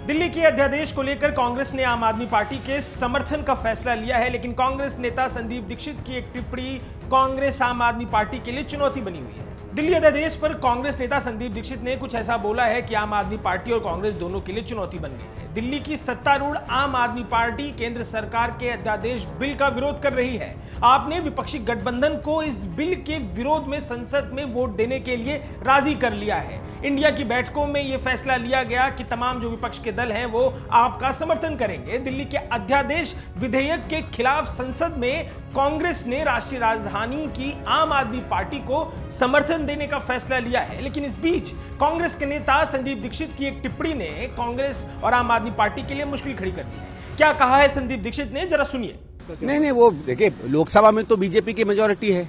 दिल्ली के अध्यादेश को लेकर कांग्रेस ने आम आदमी पार्टी के समर्थन का फैसला लिया है, लेकिन कांग्रेस नेता संदीप दीक्षित की एक टिप्पणी कांग्रेस आम आदमी पार्टी के लिए चुनौती बनी हुई है। दिल्ली अध्यादेश पर कांग्रेस नेता संदीप दीक्षित ने कुछ ऐसा बोला है कि आम आदमी पार्टी और कांग्रेस दोनों के लिए चुनौती बन गई है। दिल्ली की सत्तारूढ़ आम आदमी पार्टी केंद्र सरकार के अध्यादेश बिल का विरोध कर रही है। आपने विपक्षी गठबंधन को इस बिल के विरोध में संसद में वोट देने के लिए राजी कर लिया है। इंडिया की बैठकों में यह फैसला लिया गया कि तमाम जो विपक्ष के दल हैं वो आपका समर्थन करेंगे। दिल्ली के अध्यादेश विधेयक के खिलाफ संसद में कांग्रेस ने राष्ट्रीय राजधानी की आम आदमी पार्टी को समर्थन देने का फैसला लिया है, लेकिन इस बीच कांग्रेस के नेता संदीप दीक्षित की एक टिप्पणी ने कांग्रेस और आम आदमी पार्टी के लिए मुश्किल खड़ी कर दी है। क्या कहा है संदीप दीक्षित ने, जरा सुनिए। नहीं, वो देखिए, लोकसभा में तो बीजेपी की मेजोरिटी है,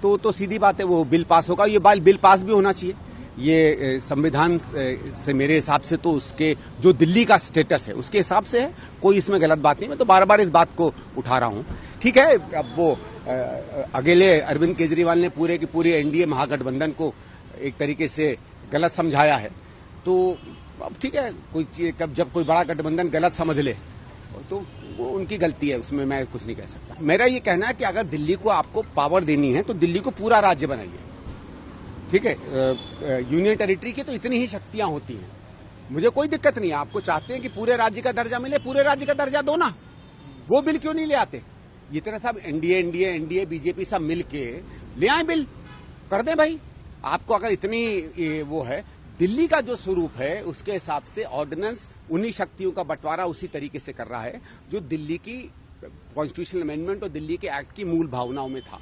तो सीधी बात है वो बिल पास होगा। ये बिल पास भी होना चाहिए। ये संविधान से मेरे हिसाब से तो उसके जो दिल्ली का स्टेटस है उसके हिसाब से है, कोई इसमें गलत बात नहीं। मैं तो बार बार इस बात को उठा रहा हूं। ठीक है, अब वो अकेले अरविंद केजरीवाल ने पूरे की पूरी एनडीए महागठबंधन को एक तरीके से गलत समझाया है, तो अब ठीक है, जब कोई बड़ा गठबंधन गलत समझ ले तो वो उनकी गलती है, उसमें मैं कुछ नहीं कह सकता। मेरा ये कहना है कि अगर दिल्ली को आपको पावर देनी है तो दिल्ली को पूरा राज्य बनाइए। ठीक है, यूनियन टेरिटरी की तो इतनी ही शक्तियां होती हैं, मुझे कोई दिक्कत नहीं है। आपको चाहते हैं कि पूरे राज्य का दर्जा मिले, पूरे राज्य का दर्जा दो ना। वो बिल क्यों नहीं ले आते? ये तरह सब एनडीए बीजेपी सब मिलके ले आए, बिल कर दें भाई। आपको अगर इतनी वो है, दिल्ली का जो स्वरूप है उसके हिसाब से ऑर्डिनेंस उन्हीं शक्तियों का बंटवारा उसी तरीके से कर रहा है जो दिल्ली की कॉन्स्टिट्यूशनल अमेंडमेंट और दिल्ली के एक्ट की मूल भावनाओं में था।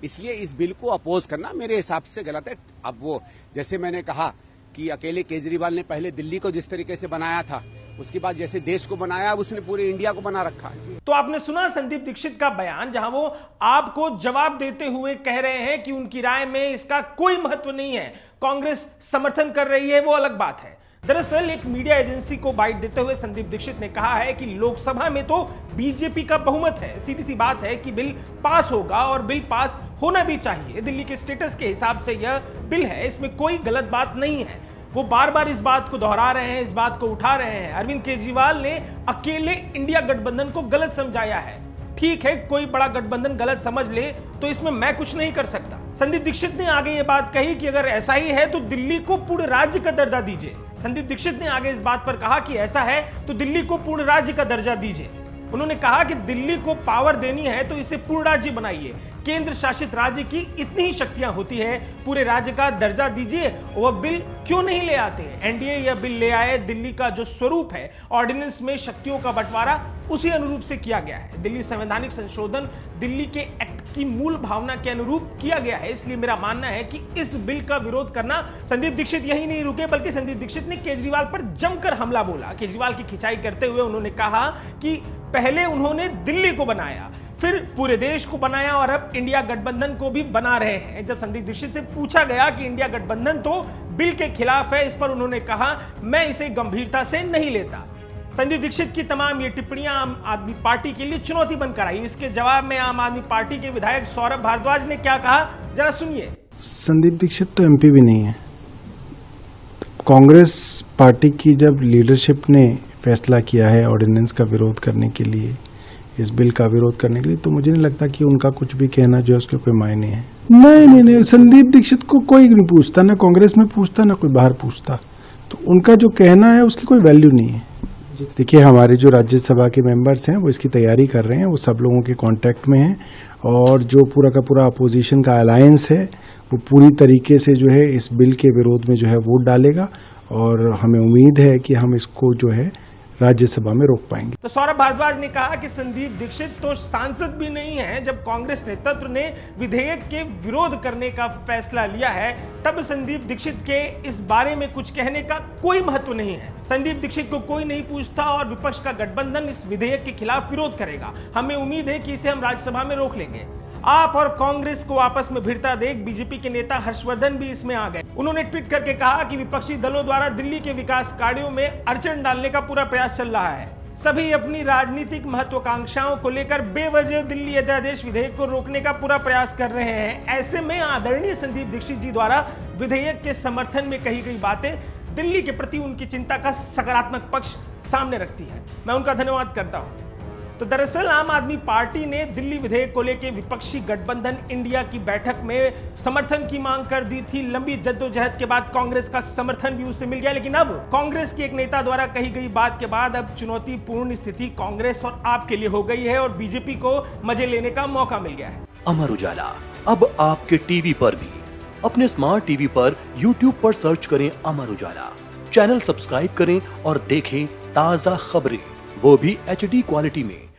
इसलिए इस बिल को अपोज करना मेरे हिसाब से गलत है। अब वो जैसे मैंने कहा कि अकेले केजरीवाल ने पहले दिल्ली को जिस तरीके से बनाया था, उसके बाद जैसे देश को बनाया, उसने पूरे इंडिया को बना रखा है। तो आपने सुना संदीप दीक्षित का बयान, जहां वो आपको जवाब देते हुए कह रहे हैं कि उनकी राय में इसका कोई महत्व नहीं है, कांग्रेस समर्थन कर रही है, वो अलग बात है। दरअसल एक मीडिया एजेंसी को बाइट देते हुए संदीप दीक्षित ने कहा है कि लोकसभा में तो बीजेपी का बहुमत है, सीधी सी बात है कि बिल पास होगा और बिल पास होना भी चाहिए। दिल्ली के स्टेटस के हिसाब से यह बिल है, इसमें कोई गलत बात नहीं है। वो बार बार इस बात को दोहरा रहे हैं, इस बात को उठा रहे हैं। अरविंद केजरीवाल ने अकेले इंडिया गठबंधन को गलत समझाया है। ठीक है, कोई बड़ा गठबंधन गलत समझ ले तो इसमें मैं कुछ नहीं कर सकता। संदीप दीक्षित ने आगे ये बात कही कि अगर ऐसा ही है तो दिल्ली को पूर्ण राज्य का दर्जा दीजिए। संदीप दीक्षित ने आगे इस बात पर कहा कि ऐसा है तो दिल्ली को पूर्ण राज्य का दर्जा दीजिए। उन्होंने कहा कि दिल्ली को पावर देनी है तो इसे पूर्ण राज्य बनाइए। केंद्र शासित राज्य की इतनी ही शक्तियां होती है, पूरे राज्य का दर्जा दीजिए। वह बिल क्यों नहीं ले आते? एनडीए यह बिल ले आए। दिल्ली का जो स्वरूप है, ऑर्डिनेंस में शक्तियों का बंटवारा उसी अनुरूप से किया गया है। दिल्ली संवैधानिक संशोधन दिल्ली के एक्ट की मूल भावना के अनुरूप किया गया है। इसलिए मेरा मानना है कि इस बिल का विरोध करना, संदीप दीक्षित यही नहीं रुके बल्कि संदीप दीक्षित ने केजरीवाल पर जमकर हमला बोला। केजरीवाल की खिंचाई करते हुए उन्होंने कहा कि पहले उन्होंने दिल्ली को बनाया, फिर पूरे देश को बनाया और अब इंडिया गठबंधन को भी बना रहे हैं। जब संदीप दीक्षित से पूछा गया कि इंडिया गठबंधन तो बिल के खिलाफ है, इस पर उन्होंने कहा मैं इसे गंभीरता से नहीं लेता। संदीप दीक्षित की तमाम ये टिप्पणियां आम आदमी पार्टी के लिए चुनौती बनकर आई। इसके जवाब में आम आदमी पार्टी के विधायक सौरभ भारद्वाज ने क्या कहा, जरा सुनिए। संदीप दीक्षित तो एमपी भी नहीं है। कांग्रेस पार्टी की जब लीडरशिप ने फैसला किया है ऑर्डिनेंस का विरोध करने के लिए, इस बिल का विरोध करने के लिए, तो मुझे नहीं लगता कि उनका कुछ भी कहना जो है उसके कोई मायने है। नहीं, संदीप दीक्षित को कोई नहीं पूछता, ना कांग्रेस में पूछता, ना कोई बाहर पूछता, तो उनका जो कहना है उसकी कोई वैल्यू नहीं है। देखिए, हमारे जो राज्यसभा के मेंबर्स हैं वो इसकी तैयारी कर रहे हैं, वो सब लोगों के कांटेक्ट में हैं, और जो पूरा का पूरा अपोजिशन का अलायंस है वो पूरी तरीके से जो है इस बिल के विरोध में जो है वोट डालेगा, और हमें उम्मीद है कि हम इसको जो है राज्यसभा में रोक पाएंगे। तो सौरभ भारद्वाज ने कहा कि संदीप दीक्षित तो सांसद भी नहीं है। जब कांग्रेस नेतृत्व ने विधेयक के विरोध करने का फैसला लिया है, तब संदीप दीक्षित के इस बारे में कुछ कहने का कोई महत्व नहीं है। संदीप दीक्षित को कोई नहीं पूछता और विपक्ष का गठबंधन इस विधेयक के खिलाफ विरोध करेगा। हमें उम्मीद है कि इसे हम राज्यसभा में रोक लेंगे। आप और कांग्रेस को आपस में भिड़ता देख बीजेपी के नेता हर्षवर्धन भी इसमें आ गए। उन्होंने ट्वीट करके कहा कि विपक्षी दलों द्वारा दिल्ली के विकास कार्यों में अड़चन डालने का पूरा प्रयास चल रहा है। सभी अपनी राजनीतिक महत्वाकांक्षाओं को लेकर बेवजह दिल्ली अध्यादेश विधेयक को रोकने का पूरा प्रयास कर रहे हैं। ऐसे में आदरणीय संदीप दीक्षित जी द्वारा विधेयक के समर्थन में कही गई बातें दिल्ली के प्रति उनकी चिंता का सकारात्मक पक्ष सामने रखती है। मैं उनका धन्यवाद करता हूं। तो दरअसल आम आदमी पार्टी ने दिल्ली विधेयक को लेकर विपक्षी गठबंधन इंडिया की बैठक में समर्थन की मांग कर दी थी। लंबी जद्दोजहद के बाद कांग्रेस का समर्थन भी उसे मिल गया, लेकिन अब कांग्रेस के एक नेता द्वारा कही गई बात के बाद अब चुनौतीपूर्ण स्थिति कांग्रेस और आप के लिए हो गई है और बीजेपी को मजे लेने का मौका मिल गया है। अमर उजाला अब आपके टीवी पर भी। अपने स्मार्ट टीवी पर YouTube पर सर्च करें अमर उजाला, चैनल सब्सक्राइब करें और देखें ताजा खबरें, वो भी HD क्वालिटी में।